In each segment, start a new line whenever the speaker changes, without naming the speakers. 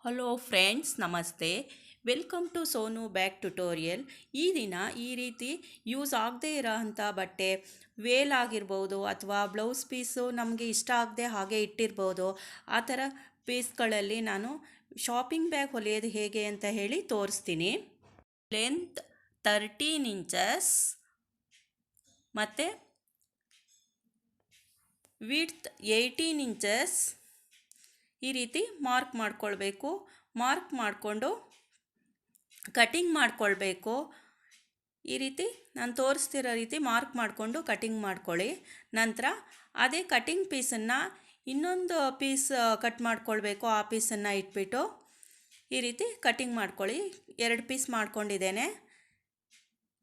Hello friends, ನಮಸ್ತೆ. Welcome to Sonu back tutorial. ಈ ದಿನ ಈ ರೀತಿ ಯೂಸ್ ಆಗದೇ ಇರೋ ಅಂಥ ಬಟ್ಟೆ ವೇಲ್ ಆಗಿರ್ಬೋದು ಅಥವಾ ಬ್ಲೌಸ್ ಪೀಸು ನಮಗೆ ಇಷ್ಟ ಆಗದೆ ಹಾಗೆ ಇಟ್ಟಿರ್ಬೋದು. ಆ ಥರ ಪೀಸ್ಗಳಲ್ಲಿ ನಾನು ಶಾಪಿಂಗ್ ಬ್ಯಾಗ್ ಹೊಲಿಯೋದು ಹೇಗೆ ಅಂತ ಹೇಳಿ ತೋರಿಸ್ತೀನಿ. ಲೆಂತ್ 13 ಇಂಚಸ್ ಮತ್ತು ವಿಡ್ತ್ 18 ಇಂಚಸ್ ಈ ರೀತಿ ಮಾರ್ಕ್ ಮಾಡ್ಕೊಳ್ಬೇಕು. ಮಾರ್ಕ್ ಮಾಡಿಕೊಂಡು ಕಟಿಂಗ್ ಮಾಡ್ಕೊಳ್ಬೇಕು. ಈ ರೀತಿ ನಾನು ತೋರಿಸ್ತಿರೋ ರೀತಿ ಮಾರ್ಕ್ ಮಾಡಿಕೊಂಡು ಕಟಿಂಗ್ ಮಾಡ್ಕೊಳ್ಳಿ. ನಂತರ ಅದೇ ಕಟಿಂಗ್ ಪೀಸನ್ನು ಇನ್ನೊಂದು ಪೀಸ್ ಕಟ್ ಮಾಡ್ಕೊಳ್ಬೇಕು. ಆ ಪೀಸನ್ನು ಇಟ್ಬಿಟ್ಟು ಈ ರೀತಿ ಕಟಿಂಗ್ ಮಾಡ್ಕೊಳ್ಳಿ. 2 ಪೀಸ್ ಮಾಡ್ಕೊಂಡಿದ್ದೇನೆ.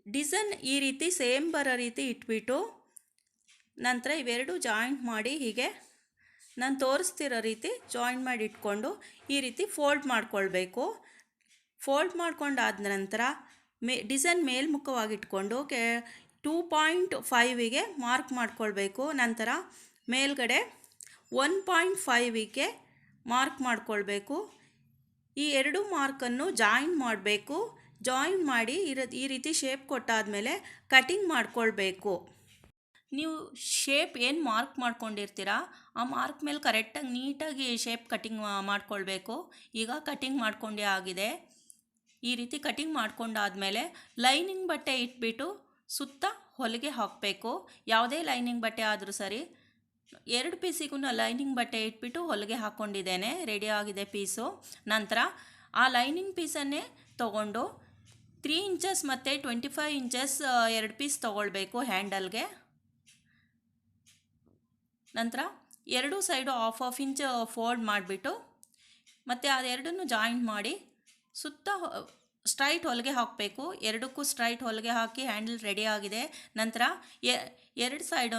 ಡಿಸೈನ್ ಈ ರೀತಿ ಸೇಮ್ ಬರೋ ರೀತಿ ಇಟ್ಬಿಟ್ಟು ನಂತರ ಇವೆರಡು ಜಾಯಿಂಟ್ ಮಾಡಿ ಹೀಗೆ ನಾನು ತೋರಿಸ್ತಿರೋ ರೀತಿ ಜಾಯಿಂಟ್ ಮಾಡಿ ಇಟ್ಕೊಂಡು ಈ ರೀತಿ ಫೋಲ್ಡ್ ಮಾಡ್ಕೊಳ್ಬೇಕು. ಫೋಲ್ಡ್ ಮಾಡ್ಕೊಂಡಾದ ನಂತರ ಡಿಸೈನ್ ಮೇಲ್ಮುಖವಾಗಿಟ್ಕೊಂಡು 2.5ಗೆ ಮಾರ್ಕ್ ಮಾಡ್ಕೊಳ್ಬೇಕು. ನಂತರ ಮೇಲ್ಗಡೆ 1.5ಗೆ ಮಾರ್ಕ್ ಮಾಡ್ಕೊಳ್ಬೇಕು. ಈ ಎರಡು ಮಾರ್ಕನ್ನು ಜಾಯಿನ್ ಮಾಡಬೇಕು. ಜಾಯಿನ್ ಮಾಡಿ ಈ ರೀತಿ ಶೇಪ್ ಕೊಟ್ಟಾದಮೇಲೆ ಕಟಿಂಗ್ ಮಾಡ್ಕೊಳ್ಬೇಕು. ನೀವು ಶೇಪ್ ಏನು ಮಾರ್ಕ್ ಮಾಡ್ಕೊಂಡಿರ್ತೀರ ಆ ಮಾರ್ಕ್ ಮೇಲೆ ಕರೆಕ್ಟಾಗಿ ನೀಟಾಗಿ ಶೇಪ್ ಕಟಿಂಗ್ ಮಾಡ್ಕೊಳ್ಬೇಕು. ಈಗ ಕಟಿಂಗ್ ಮಾಡ್ಕೊಂಡೇ ಆಗಿದೆ. ಈ ರೀತಿ ಕಟಿಂಗ್ ಮಾಡ್ಕೊಂಡಾದಮೇಲೆ ಲೈನಿಂಗ್ ಬಟ್ಟೆ ಇಟ್ಬಿಟ್ಟು ಸುತ್ತ ಹೊಲಿಗೆ ಹಾಕಬೇಕು. ಯಾವುದೇ ಲೈನಿಂಗ್ ಬಟ್ಟೆ ಆದರೂ ಸರಿ. 2 ಪೀಸಿಗೂ ಲೈನಿಂಗ್ ಬಟ್ಟೆ ಇಟ್ಬಿಟ್ಟು ಹೊಲಿಗೆ ಹಾಕ್ಕೊಂಡಿದ್ದೇನೆ. ರೆಡಿ ಆಗಿದೆ ಪೀಸು. ನಂತರ ಆ ಲೈನಿಂಗ್ ಪೀಸನ್ನೇ ತೊಗೊಂಡು 3 ಇಂಚಸ್ ಮತ್ತು 25 ಇಂಚಸ್ 2 ಪೀಸ್ ತೊಗೊಳ್ಬೇಕು ಹ್ಯಾಂಡಲ್ಗೆ. ನಂತರ ಎರಡು ಸೈಡು ಹಾಫ್ ಇಂಚ್ ಫೋಲ್ಡ್ ಮಾಡಿಬಿಟ್ಟು ಮತ್ತು ಅದೆರಡನ್ನು ಜಾಯಿಂಟ್ ಮಾಡಿ ಸುತ್ತ ಸ್ಟ್ರೈಟ್ ಹೊಲಿಗೆ ಹಾಕಬೇಕು. ಎರಡಕ್ಕೂ ಸ್ಟ್ರೈಟ್ ಹೊಲಿಗೆ ಹಾಕಿ ಹ್ಯಾಂಡಲ್ ರೆಡಿ ಆಗಿದೆ. ನಂತರ ಎರಡು ಸೈಡೂ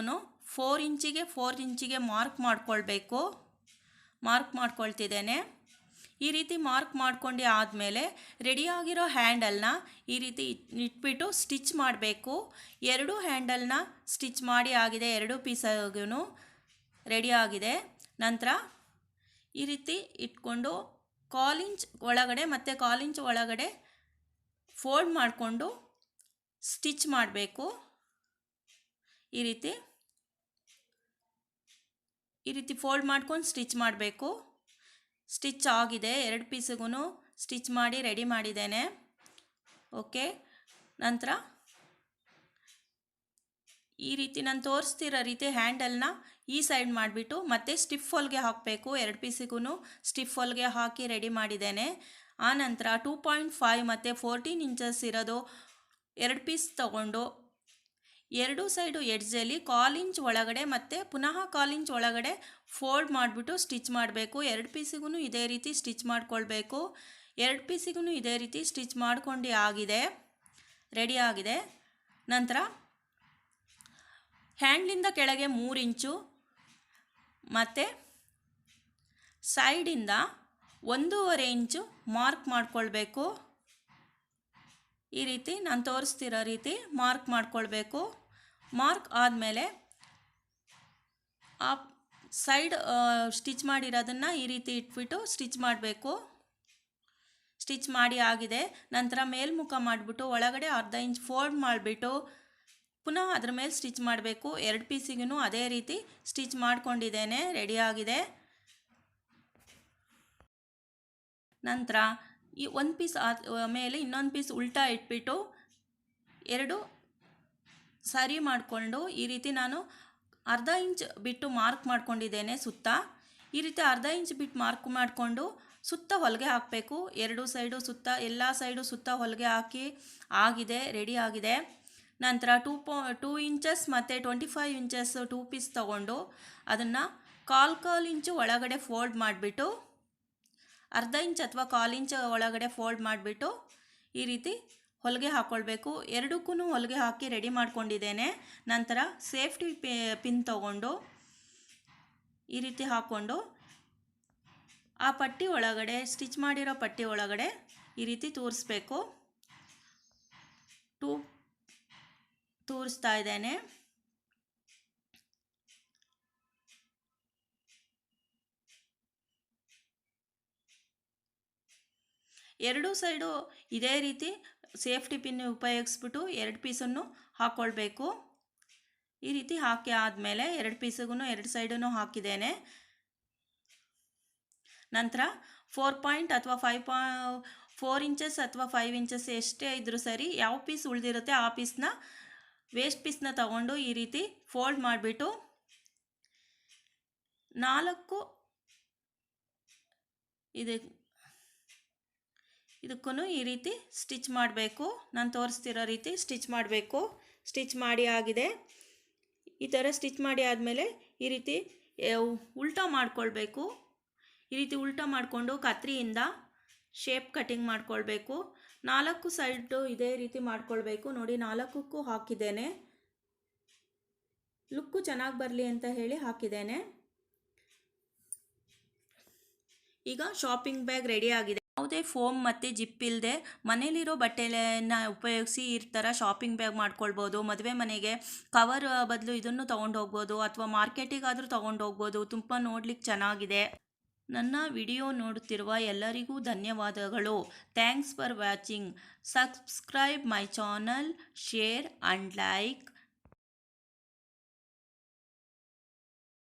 4 ಇಂಚಿಗೆ ಮಾರ್ಕ್ ಮಾಡ್ಕೊಳ್ಬೇಕು. ಮಾರ್ಕ್ ಮಾಡ್ಕೊಳ್ತಿದ್ದೇನೆ. ಈ ರೀತಿ ಮಾರ್ಕ್ ಮಾಡ್ಕೊಂಡು ಆದಮೇಲೆ ರೆಡಿಯಾಗಿರೋ ಹ್ಯಾಂಡಲ್ನ ಈ ರೀತಿ ಇಟ್ಬಿಟ್ಟು ಸ್ಟಿಚ್ ಮಾಡಬೇಕು. ಎರಡು ಹ್ಯಾಂಡಲ್ನ ಸ್ಟಿಚ್ ಮಾಡಿ ಆಗಿದೆ. 2 ಪೀಸಾಗೂ ರೆಡಿ ಆಗಿದೆ. ನಂತರ ಈ ರೀತಿ ಇಟ್ಕೊಂಡು 1/4 ಇಂಚ್ ಒಳಗಡೆ ಮತ್ತು 1/4 ಇಂಚ್ ಒಳಗಡೆ ಫೋಲ್ಡ್ ಮಾಡಿಕೊಂಡು ಸ್ಟಿಚ್ ಮಾಡಬೇಕು. ಈ ರೀತಿ ಫೋಲ್ಡ್ ಮಾಡ್ಕೊಂಡು ಸ್ಟಿಚ್ ಮಾಡಬೇಕು. ಸ್ಟಿಚ್ ಆಗಿದೆ. 2 ಪೀಸಿಗೂ ಸ್ಟಿಚ್ ಮಾಡಿ ರೆಡಿ ಮಾಡಿದ್ದೇನೆ. ಓಕೆ. ನಂತರ ಈ ರೀತಿ ನಾನು ತೋರಿಸ್ತಿರೋ ರೀತಿ ಹ್ಯಾಂಡಲ್ನ ಈ ಸೈಡ್ ಮಾಡಿಬಿಟ್ಟು ಮತ್ತೆ ಸ್ಟಿಫ್ ಹೊಲಿಗೆ ಹಾಕಬೇಕು. 2 ಪೀಸಿಗೂ ಸ್ಟಿಫ್ ಹೊಲಿಗೆ ಹಾಕಿ ರೆಡಿ ಮಾಡಿದ್ದೇನೆ. ಆನಂತರ 2.5 ಮತ್ತು 14 ಇಂಚಸ್ ಇರೋದು 2 ಪೀಸ್ ತೊಗೊಂಡು ಎರಡು ಸೈಡು ಎಡ್ಜಲ್ಲಿ 1/4 ಇಂಚ್ ಒಳಗಡೆ ಮತ್ತು ಪುನಃ 1/4 ಇಂಚ್ ಒಳಗಡೆ ಫೋಲ್ಡ್ ಮಾಡಿಬಿಟ್ಟು ಸ್ಟಿಚ್ ಮಾಡಬೇಕು. 2 ಪೀಸಿಗೂ ಇದೇ ರೀತಿ ಸ್ಟಿಚ್ ಮಾಡಿಕೊಳ್ಬೇಕು. 2 ಪೀಸಿಗೂ ಇದೇ ರೀತಿ ಸ್ಟಿಚ್ ಮಾಡ್ಕೊಂಡು ಆಗಿದೆ. ರೆಡಿ ಆಗಿದೆ. ನಂತರ ಹ್ಯಾಂಡ್ಲಿಂದ ಕೆಳಗೆ 3 ಇಂಚು ಮತ್ತು ಸೈಡಿಂದ 1.5 ಇಂಚು ಮಾರ್ಕ್ ಮಾಡಿಕೊಳ್ಬೇಕು. ಈ ರೀತಿ ನಾನು ತೋರಿಸ್ತಿರೋ ರೀತಿ ಮಾರ್ಕ್ ಮಾಡಿಕೊಳ್ಬೇಕು. ಮಾರ್ಕ್ ಆದಮೇಲೆ ಆ ಸೈಡ್ ಸ್ಟಿಚ್ ಮಾಡಿರೋದನ್ನು ಈ ರೀತಿ ಇಟ್ಬಿಟ್ಟು ಸ್ಟಿಚ್ ಮಾಡಬೇಕು. ಸ್ಟಿಚ್ ಮಾಡಿ ಆಗಿದೆ. ನಂತರ ಮೇಲ್ಮುಖ ಮಾಡಿಬಿಟ್ಟು ಒಳಗಡೆ 1/2 ಇಂಚ್ ಫೋಲ್ಡ್ ಮಾಡಿಬಿಟ್ಟು ಪುನಃ ಅದ್ರ ಮೇಲೆ ಸ್ಟಿಚ್ ಮಾಡಬೇಕು. 2 ಪೀಸಿಗೂ ಅದೇ ರೀತಿ ಸ್ಟಿಚ್ ಮಾಡ್ಕೊಂಡಿದ್ದೇನೆ. ರೆಡಿ ಆಗಿದೆ. ನಂತರ ಈ ಒಂದು ಪೀಸ್ ಮೇಲೆ ಇನ್ನೊಂದು ಪೀಸ್ ಉಲ್ಟಾ ಇಟ್ಬಿಟ್ಟು 2 ಸರಿ ಮಾಡಿಕೊಂಡು ಈ ರೀತಿ ನಾನು 1/2 ಇಂಚ್ ಬಿಟ್ಟು ಮಾರ್ಕ್ ಮಾಡ್ಕೊಂಡಿದ್ದೇನೆ ಸುತ್ತ. ಈ ರೀತಿ 1/2 ಇಂಚ್ ಬಿಟ್ಟು ಮಾರ್ಕ್ ಮಾಡಿಕೊಂಡು ಸುತ್ತ ಹೊಲಿಗೆ ಹಾಕಬೇಕು. 2 ಸೈಡು ಸುತ್ತ ಎಲ್ಲ ಸೈಡು ಸುತ್ತ ಹೊಲಿಗೆ ಹಾಕಿ ಆಗಿದೆ. ರೆಡಿ ಆಗಿದೆ. ನಂತರ 2 ಇಂಚಸ್ ಮತ್ತು 25 ಇಂಚಸ್ 2 ಪೀಸ್ ತೊಗೊಂಡು ಅದನ್ನು 1/4 ಇಂಚು ಒಳಗಡೆ ಫೋಲ್ಡ್ ಮಾಡಿಬಿಟ್ಟು 1/2 ಇಂಚ್ ಅಥವಾ 1/4 ಇಂಚ್ ಒಳಗಡೆ ಫೋಲ್ಡ್ ಮಾಡಿಬಿಟ್ಟು ಈ ರೀತಿ ಹೊಲಿಗೆ ಹಾಕ್ಕೊಳ್ಬೇಕು. ಎರಡಕ್ಕೂ ಹೊಲಿಗೆ ಹಾಕಿ ರೆಡಿ ಮಾಡ್ಕೊಂಡಿದ್ದೇನೆ. ನಂತರ ಸೇಫ್ಟಿ ಪಿನ್ ತೊಗೊಂಡು ಈ ರೀತಿ ಹಾಕ್ಕೊಂಡು ಆ ಪಟ್ಟಿ ಒಳಗಡೆ ಸ್ಟಿಚ್ ಮಾಡಿರೋ ಪಟ್ಟಿ ಒಳಗಡೆ ಈ ರೀತಿ ತೂರಿಸ್ಬೇಕು. ತೂರಿಸ್ತಾ ಇದ್ದೇನೆ. ಎರಡೂ ಸೈಡು ಇದೇ ರೀತಿ ಸೇಫ್ಟಿ ಪಿನ್ ಉಪಯೋಗಿಸ್ಬಿಟ್ಟು 2 ಪೀಸನ್ನು ಹಾಕ್ಕೊಳ್ಬೇಕು. ಈ ರೀತಿ ಹಾಕಿ ಆದಮೇಲೆ 2 ಪೀಸಿಗೂ 2 ಸೈಡೂ ಹಾಕಿದ್ದೇನೆ. ನಂತರ 4 ಪಾಯಿಂಟ್ ಅಥವಾ 4 ಇಂಚಸ್ ಅಥವಾ 5 ಇಂಚಸ್ ಎಷ್ಟೇ ಇದ್ದರೂ ಸರಿ, ಯಾವ ಪೀಸ್ ಉಳಿದಿರುತ್ತೆ ಆ ಪೀಸ್ನ ವೇಸ್ಟ್ ಪೀಸ್ನ ತಗೊಂಡು ಈ ರೀತಿ ಫೋಲ್ಡ್ ಮಾಡಿಬಿಟ್ಟು 4 ಇದಕ್ಕೂ ಈ ರೀತಿ ಸ್ಟಿಚ್ ಮಾಡಬೇಕು. ನಾನು ತೋರಿಸ್ತಿರೋ ರೀತಿ ಸ್ಟಿಚ್ ಮಾಡಬೇಕು. ಸ್ಟಿಚ್ ಮಾಡಿ ಆಗಿದೆ. ಈ ಥರ ಸ್ಟಿಚ್ ಮಾಡಿ ಆದಮೇಲೆ ಈ ರೀತಿ ಉಲ್ಟಾ ಮಾಡಿಕೊಳ್ಬೇಕು. ಈ ರೀತಿ ಉಲ್ಟಾ ಮಾಡಿಕೊಂಡು ಕತ್ರಿಯಿಂದ ಶೇಪ್ ಕಟಿಂಗ್ ಮಾಡಿಕೊಳ್ಬೇಕು. 4 ಸೈಡು ಇದೇ ರೀತಿ ಮಾಡಿಕೊಳ್ಬೇಕು. ನೋಡಿ 4ಕ್ಕೂ ಹಾಕಿದ್ದೇನೆ. ಲುಕ್ಕು ಚೆನ್ನಾಗಿ ಬರಲಿ ಅಂತ ಹೇಳಿ ಹಾಕಿದ್ದೇನೆ. ಈಗ ಶಾಪಿಂಗ್ ಬ್ಯಾಗ್ ರೆಡಿ ಆಗಿದೆ. ಯಾವುದೇ ಫೋಮ್ ಮತ್ತು ಜಿಪ್ ಇಲ್ಲದೆ ಮನೇಲಿರೋ ಬಟ್ಟೆನ ಉಪಯೋಗಿಸಿ ಈ ಥರ ಶಾಪಿಂಗ್ ಬ್ಯಾಗ್ ಮಾಡ್ಕೊಳ್ಬೋದು. ಮದುವೆ ಮನೆಗೆ ಕವರ್ ಬದಲು ಇದನ್ನು ತೊಗೊಂಡು ಹೋಗ್ಬೋದು, ಅಥವಾ ಮಾರ್ಕೆಟಿಗಾದರೂ ತೊಗೊಂಡು ಹೋಗ್ಬೋದು. ತುಂಬ ನೋಡ್ಲಿಕ್ಕೆ ಚೆನ್ನಾಗಿದೆ. ನನ್ನ ವಿಡಿಯೋ ನೋಡುತ್ತಿರುವ ಎಲ್ಲರಿಗೂ ಧನ್ಯವಾದಗಳು. Thanks for watching. Subscribe my channel, share and like.